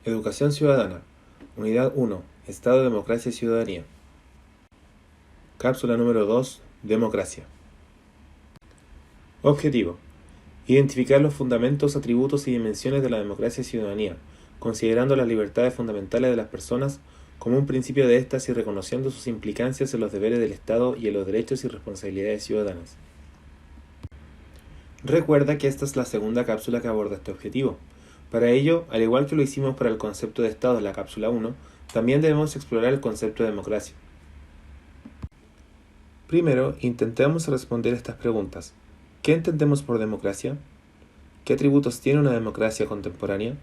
Educación ciudadana. Unidad 1. Estado, democracia y ciudadanía. Cápsula número 2. Democracia. Objetivo. Identificar los fundamentos, atributos y dimensiones de la democracia y ciudadanía, considerando las libertades fundamentales de las personas como un principio de éstas y reconociendo sus implicancias en los deberes del Estado y en los derechos y responsabilidades ciudadanas. Recuerda que esta es la segunda cápsula que aborda este objetivo. Para ello, al igual que lo hicimos para el concepto de Estado en la cápsula 1, también debemos explorar el concepto de democracia. Primero, intentemos responder estas preguntas. ¿Qué entendemos por democracia? ¿Qué atributos tiene una democracia contemporánea?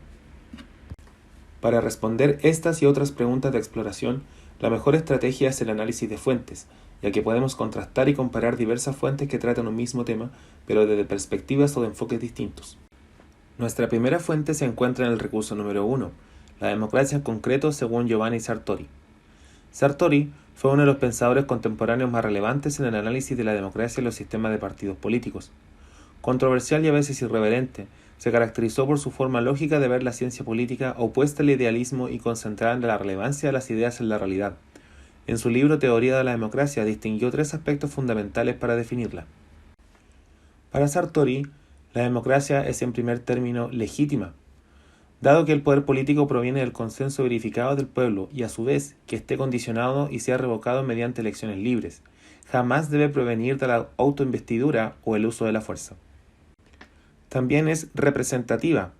Para responder estas y otras preguntas de exploración, la mejor estrategia es el análisis de fuentes, ya que podemos contrastar y comparar diversas fuentes que tratan un mismo tema, pero desde perspectivas o de enfoques distintos. Nuestra primera fuente se encuentra en el recurso número 1, la democracia en concreto según Giovanni Sartori. Sartori fue uno de los pensadores contemporáneos más relevantes en el análisis de la democracia en los sistemas de partidos políticos. Controversial y a veces irreverente, se caracterizó por su forma lógica de ver la ciencia política opuesta al idealismo y concentrada en la relevancia de las ideas en la realidad. En su libro Teoría de la democracia distinguió tres aspectos fundamentales para definirla. Para Sartori, la democracia es en primer término legítima, dado que el poder político proviene del consenso verificado del pueblo y a su vez que esté condicionado y sea revocado mediante elecciones libres. Jamás debe provenir de la autoinvestidura o el uso de la fuerza. También es representativa,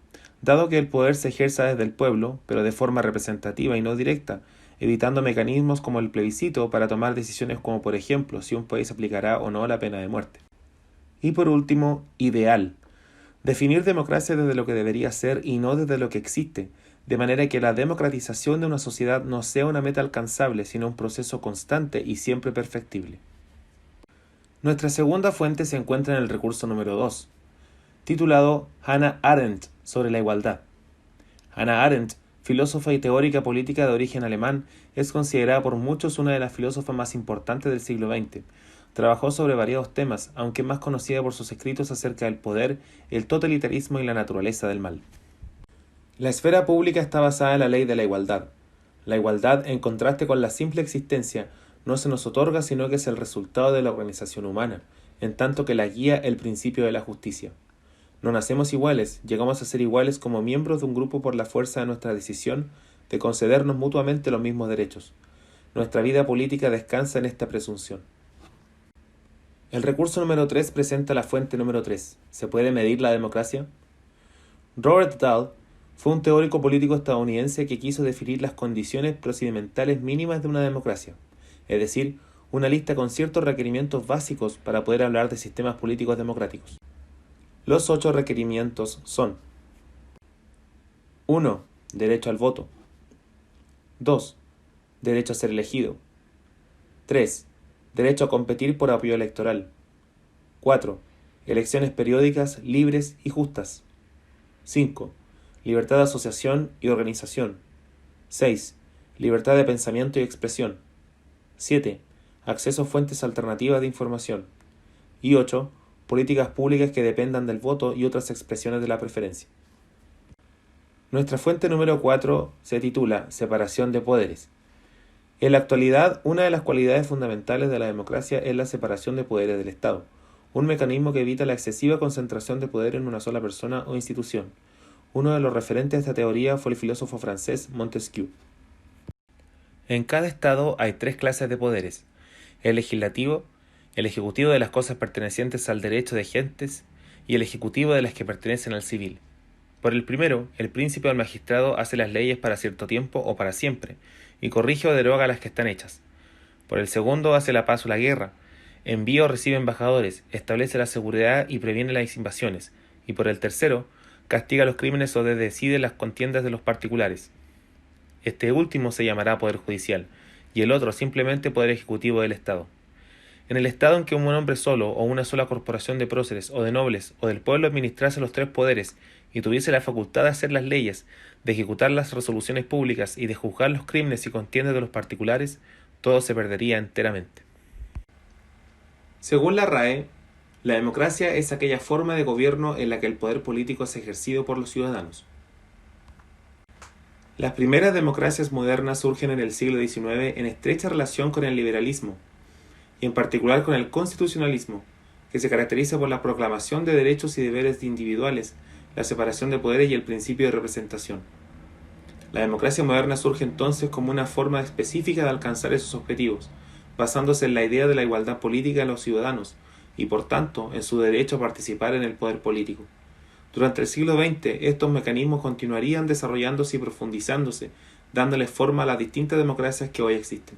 dado que el poder se ejerza desde el pueblo, pero de forma representativa y no directa, evitando mecanismos como el plebiscito para tomar decisiones como por ejemplo si un país aplicará o no la pena de muerte. Y por último, ideal. Definir democracia desde lo que debería ser y no desde lo que existe, de manera que la democratización de una sociedad no sea una meta alcanzable, sino un proceso constante y siempre perfectible. Nuestra segunda fuente se encuentra en el recurso número 2, titulado Hannah Arendt sobre la igualdad. Hannah Arendt, filósofa y teórica política de origen alemán, es considerada por muchos una de las filósofas más importantes del siglo XX. Trabajó sobre variados temas, aunque más conocida por sus escritos acerca del poder, el totalitarismo y la naturaleza del mal. La esfera pública está basada en la ley de la igualdad. La igualdad, en contraste con la simple existencia, no se nos otorga sino que es el resultado de la organización humana, en tanto que la guía el principio de la justicia. No nacemos iguales, llegamos a ser iguales como miembros de un grupo por la fuerza de nuestra decisión de concedernos mutuamente los mismos derechos. Nuestra vida política descansa en esta presunción. El recurso número 3 presenta la fuente número 3. ¿Se puede medir la democracia? Robert Dahl fue un teórico político estadounidense que quiso definir las condiciones procedimentales mínimas de una democracia, es decir, una lista con ciertos requerimientos básicos para poder hablar de sistemas políticos democráticos. Los 8 requerimientos son: 1. Derecho al voto. 2. Derecho a ser elegido. 3. Derecho a competir por apoyo electoral. 4. Elecciones periódicas, libres y justas. 5. Libertad de asociación y organización. 6. Libertad de pensamiento y expresión. 7. Acceso a fuentes alternativas de información. Y 8. Políticas públicas que dependan del voto y otras expresiones de la preferencia. Nuestra fuente número 4 se titula Separación de poderes. En la actualidad, una de las cualidades fundamentales de la democracia es la separación de poderes del Estado, un mecanismo que evita la excesiva concentración de poder en una sola persona o institución. Uno de los referentes de esta teoría fue el filósofo francés Montesquieu. En cada Estado hay 3 clases de poderes: el legislativo, el ejecutivo de las cosas pertenecientes al derecho de gentes y el ejecutivo de las que pertenecen al civil. Por el primero, el príncipe o el magistrado hace las leyes para cierto tiempo o para siempre, y corrige o deroga las que están hechas. Por el segundo, hace la paz o la guerra, envía o recibe embajadores, establece la seguridad y previene las invasiones. Y por el tercero, castiga los crímenes o decide las contiendas de los particulares. Este último se llamará poder judicial, y el otro simplemente poder ejecutivo del Estado. En el estado en que un hombre solo o una sola corporación de próceres o de nobles o del pueblo administrase los 3 poderes y tuviese la facultad de hacer las leyes, de ejecutar las resoluciones públicas y de juzgar los crímenes y contiendas de los particulares, todo se perdería enteramente. Según la RAE, la democracia es aquella forma de gobierno en la que el poder político es ejercido por los ciudadanos. Las primeras democracias modernas surgen en el siglo XIX en estrecha relación con el liberalismo, y en particular con el constitucionalismo, que se caracteriza por la proclamación de derechos y deberes individuales, la separación de poderes y el principio de representación. La democracia moderna surge entonces como una forma específica de alcanzar esos objetivos, basándose en la idea de la igualdad política de los ciudadanos y, por tanto, en su derecho a participar en el poder político. Durante el siglo XX, estos mecanismos continuarían desarrollándose y profundizándose, dándole forma a las distintas democracias que hoy existen.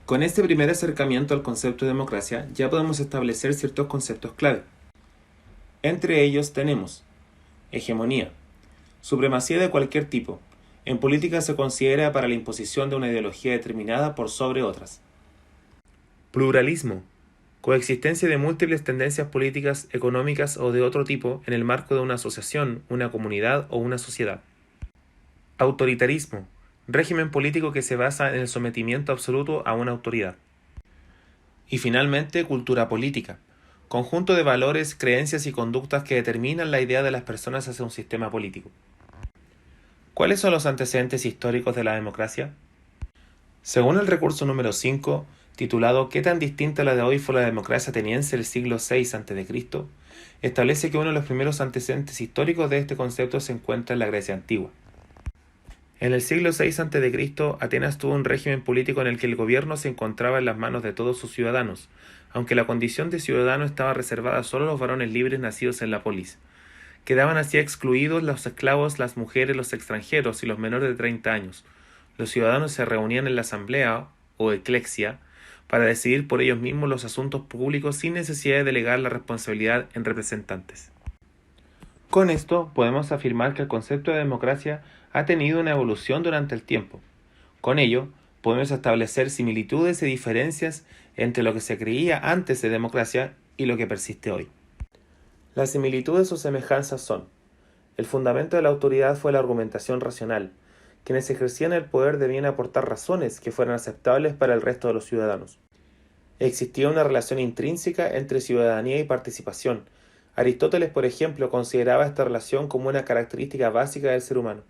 Con este primer acercamiento al concepto de democracia, ya podemos establecer ciertos conceptos clave. Entre ellos tenemos hegemonía, supremacía de cualquier tipo. En política se considera para la imposición de una ideología determinada por sobre otras. Pluralismo, coexistencia de múltiples tendencias políticas, económicas o de otro tipo en el marco de una asociación, una comunidad o una sociedad. Autoritarismo, régimen político que se basa en el sometimiento absoluto a una autoridad. Y finalmente, cultura política, conjunto de valores, creencias y conductas que determinan la idea de las personas hacia un sistema político. ¿Cuáles son los antecedentes históricos de la democracia? Según el recurso número 5, titulado ¿Qué tan distinta a la de hoy fue la democracia ateniense del siglo VI a.C.? Establece que uno de los primeros antecedentes históricos de este concepto se encuentra en la Grecia antigua. En el siglo VI a.C., Atenas tuvo un régimen político en el que el gobierno se encontraba en las manos de todos sus ciudadanos, aunque la condición de ciudadano estaba reservada solo a los varones libres nacidos en la polis. Quedaban así excluidos los esclavos, las mujeres, los extranjeros y los menores de 30 años. Los ciudadanos se reunían en la asamblea, o eclexia, para decidir por ellos mismos los asuntos públicos sin necesidad de delegar la responsabilidad en representantes. Con esto podemos afirmar que el concepto de democracia ha tenido una evolución durante el tiempo. Con ello, podemos establecer similitudes y diferencias entre lo que se creía antes de democracia y lo que persiste hoy. Las similitudes o semejanzas son: el fundamento de la autoridad fue la argumentación racional. Quienes ejercían el poder debían aportar razones que fueran aceptables para el resto de los ciudadanos. Existía una relación intrínseca entre ciudadanía y participación. Aristóteles, por ejemplo, consideraba esta relación como una característica básica del ser humano.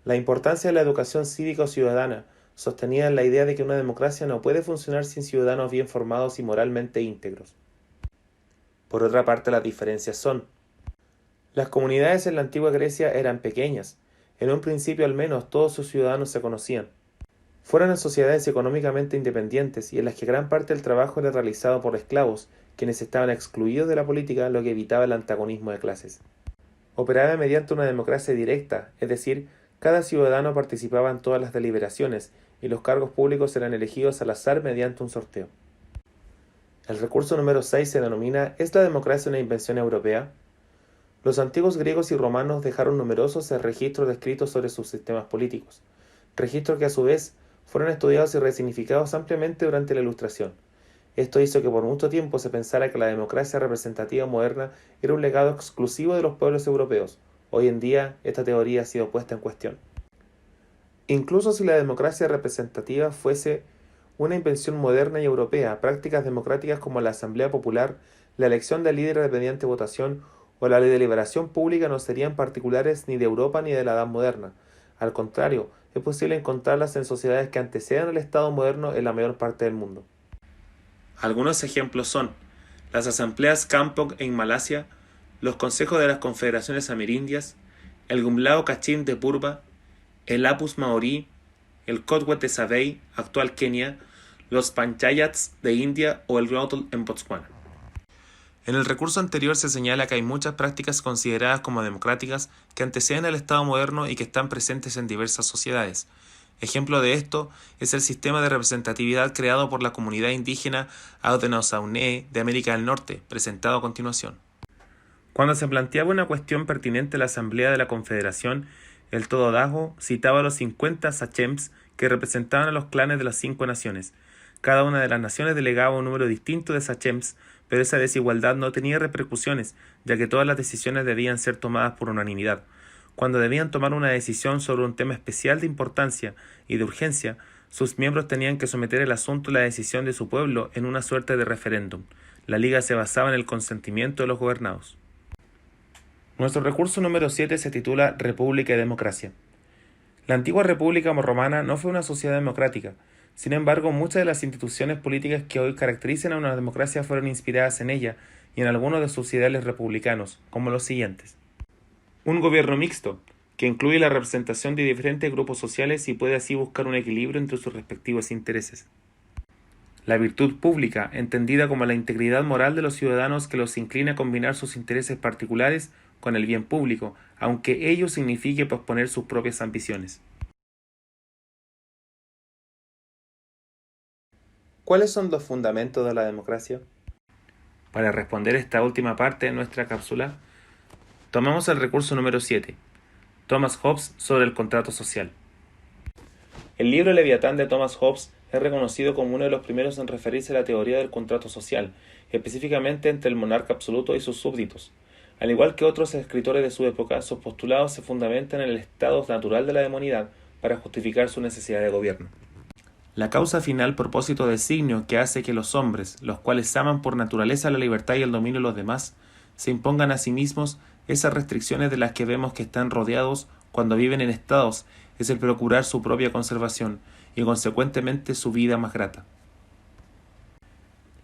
La importancia de la educación cívica o ciudadana, sostenida en la idea de que una democracia no puede funcionar sin ciudadanos bien formados y moralmente íntegros. Por otra parte, las diferencias son: las comunidades en la antigua Grecia eran pequeñas. En un principio al menos todos sus ciudadanos se conocían. Fueron en sociedades económicamente independientes y en las que gran parte del trabajo era realizado por esclavos, quienes estaban excluidos de la política, lo que evitaba el antagonismo de clases. Operaba mediante una democracia directa, es decir, cada ciudadano participaba en todas las deliberaciones y los cargos públicos eran elegidos al azar mediante un sorteo. El recurso número 6 se denomina ¿Es la democracia una invención europea? Los antiguos griegos y romanos dejaron numerosos registros descritos sobre sus sistemas políticos, registros que a su vez fueron estudiados y resignificados ampliamente durante la Ilustración. Esto hizo que por mucho tiempo se pensara que la democracia representativa moderna era un legado exclusivo de los pueblos europeos. Hoy en día, esta teoría ha sido puesta en cuestión. Incluso si la democracia representativa fuese una invención moderna y europea, prácticas democráticas como la Asamblea Popular, la elección de líderes mediante votación o la deliberación pública no serían particulares ni de Europa ni de la Edad Moderna. Al contrario, es posible encontrarlas en sociedades que anteceden al Estado moderno en la mayor parte del mundo. Algunos ejemplos son las asambleas Kampong en Malasia, los consejos de las confederaciones amerindias, el Gumlao Kachin de Purba, el Apus Maorí, el Kotwet de Sabey, actual Kenia, los Panchayats de India o el Glotol en Botswana. En el recurso anterior se señala que hay muchas prácticas consideradas como democráticas que anteceden al Estado moderno y que están presentes en diversas sociedades. Ejemplo de esto es el sistema de representatividad creado por la comunidad indígena Haudenosaunee de América del Norte, presentado a continuación. Cuando se planteaba una cuestión pertinente a la Asamblea de la Confederación, el Tododaho citaba a los 50 sachems que representaban a los clanes de las 5 naciones. Cada una de las naciones delegaba un número distinto de sachems, pero esa desigualdad no tenía repercusiones, ya que todas las decisiones debían ser tomadas por unanimidad. Cuando debían tomar una decisión sobre un tema especial de importancia y de urgencia, sus miembros tenían que someter el asunto a la decisión de su pueblo en una suerte de referéndum. La liga se basaba en el consentimiento de los gobernados. Nuestro recurso número 7 se titula República y Democracia. La antigua República Romana no fue una sociedad democrática. Sin embargo, muchas de las instituciones políticas que hoy caracterizan a una democracia fueron inspiradas en ella y en algunos de sus ideales republicanos, como los siguientes. Un gobierno mixto, que incluye la representación de diferentes grupos sociales y puede así buscar un equilibrio entre sus respectivos intereses. La virtud pública, entendida como la integridad moral de los ciudadanos que los inclina a combinar sus intereses particulares con el bien público, aunque ello signifique posponer sus propias ambiciones. ¿Cuáles son los fundamentos de la democracia? Para responder esta última parte de nuestra cápsula, tomamos el recurso número 7, Thomas Hobbes sobre el contrato social. El libro Leviatán de Thomas Hobbes es reconocido como uno de los primeros en referirse a la teoría del contrato social, específicamente entre el monarca absoluto y sus súbditos. Al igual que otros escritores de su época, sus postulados se fundamentan en el estado natural de la humanidad para justificar su necesidad de gobierno. La causa final propósito designio que hace que los hombres, los cuales aman por naturaleza la libertad y el dominio de los demás, se impongan a sí mismos esas restricciones de las que vemos que están rodeados cuando viven en estados, es el procurar su propia conservación y consecuentemente su vida más grata.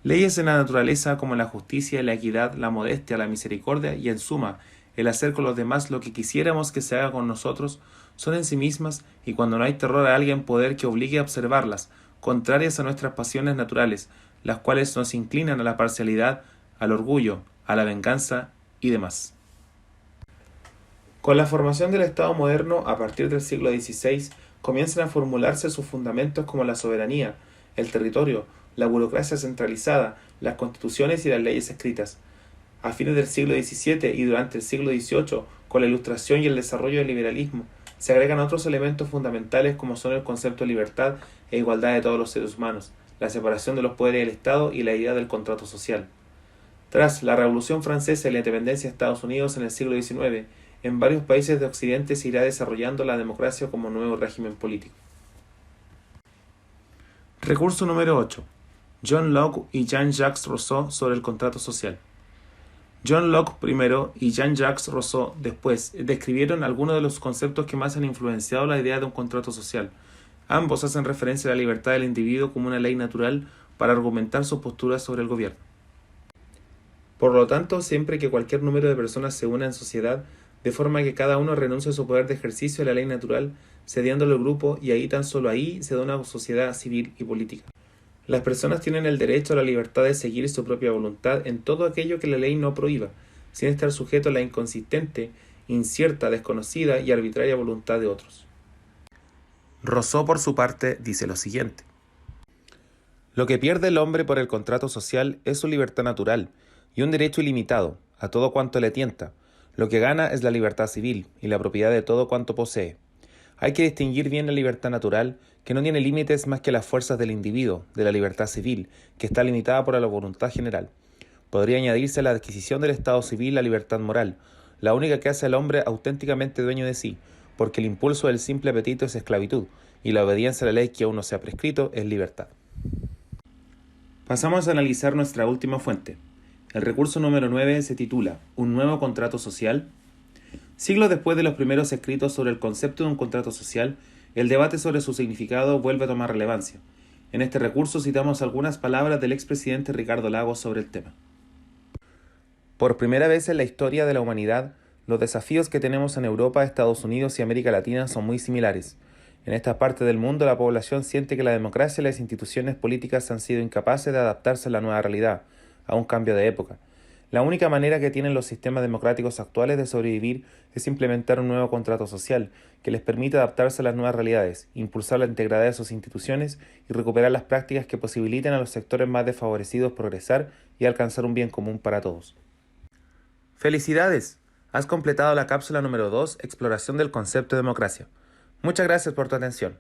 Leyes en la naturaleza como la justicia, la equidad, la modestia, la misericordia y, en suma, el hacer con los demás lo que quisiéramos que se haga con nosotros, son en sí mismas, y cuando no hay terror a alguien poder que obligue a observarlas, contrarias a nuestras pasiones naturales, las cuales nos inclinan a la parcialidad, al orgullo, a la venganza y demás. Con la formación del Estado moderno a partir del siglo XVI, comienzan a formularse sus fundamentos como la soberanía, el territorio, la burocracia centralizada, las constituciones y las leyes escritas. A fines del siglo XVII y durante el siglo XVIII, con la Ilustración y el desarrollo del liberalismo, se agregan otros elementos fundamentales como son el concepto de libertad e igualdad de todos los seres humanos, la separación de los poderes del Estado y la idea del contrato social. Tras la Revolución Francesa y la independencia de Estados Unidos en el siglo XIX, en varios países de Occidente se irá desarrollando la democracia como nuevo régimen político. Recurso número 8. John Locke y Jean-Jacques Rousseau sobre el contrato social. John Locke primero y Jean-Jacques Rousseau después describieron algunos de los conceptos que más han influenciado la idea de un contrato social. Ambos hacen referencia a la libertad del individuo como una ley natural para argumentar sus posturas sobre el gobierno. Por lo tanto, siempre que cualquier número de personas se una en sociedad, de forma que cada uno renuncie a su poder de ejercicio de la ley natural, cediéndolo al grupo, y ahí tan solo ahí se da una sociedad civil y política. Las personas tienen el derecho a la libertad de seguir su propia voluntad en todo aquello que la ley no prohíba, sin estar sujeto a la inconsistente, incierta, desconocida y arbitraria voluntad de otros. Rousseau, por su parte, dice lo siguiente. Lo que pierde el hombre por el contrato social es su libertad natural y un derecho ilimitado a todo cuanto le tienta. Lo que gana es la libertad civil y la propiedad de todo cuanto posee. Hay que distinguir bien la libertad natural, que no tiene límites más que las fuerzas del individuo, de la libertad civil, que está limitada por la voluntad general. Podría añadirse a la adquisición del Estado civil la libertad moral, la única que hace al hombre auténticamente dueño de sí, porque el impulso del simple apetito es esclavitud, y la obediencia a la ley que aún no se ha prescrito es libertad. Pasamos a analizar nuestra última fuente. El recurso número 9 se titula ¿Un nuevo contrato social? Siglos después de los primeros escritos sobre el concepto de un contrato social, el debate sobre su significado vuelve a tomar relevancia. En este recurso citamos algunas palabras del expresidente Ricardo Lagos sobre el tema. Por primera vez en la historia de la humanidad, los desafíos que tenemos en Europa, Estados Unidos y América Latina son muy similares. En esta parte del mundo, la población siente que la democracia y las instituciones políticas han sido incapaces de adaptarse a la nueva realidad, a un cambio de época. La única manera que tienen los sistemas democráticos actuales de sobrevivir es implementar un nuevo contrato social que les permita adaptarse a las nuevas realidades, impulsar la integridad de sus instituciones y recuperar las prácticas que posibiliten a los sectores más desfavorecidos progresar y alcanzar un bien común para todos. ¡Felicidades! Has completado la cápsula número 2, Exploración del concepto de democracia. Muchas gracias por tu atención.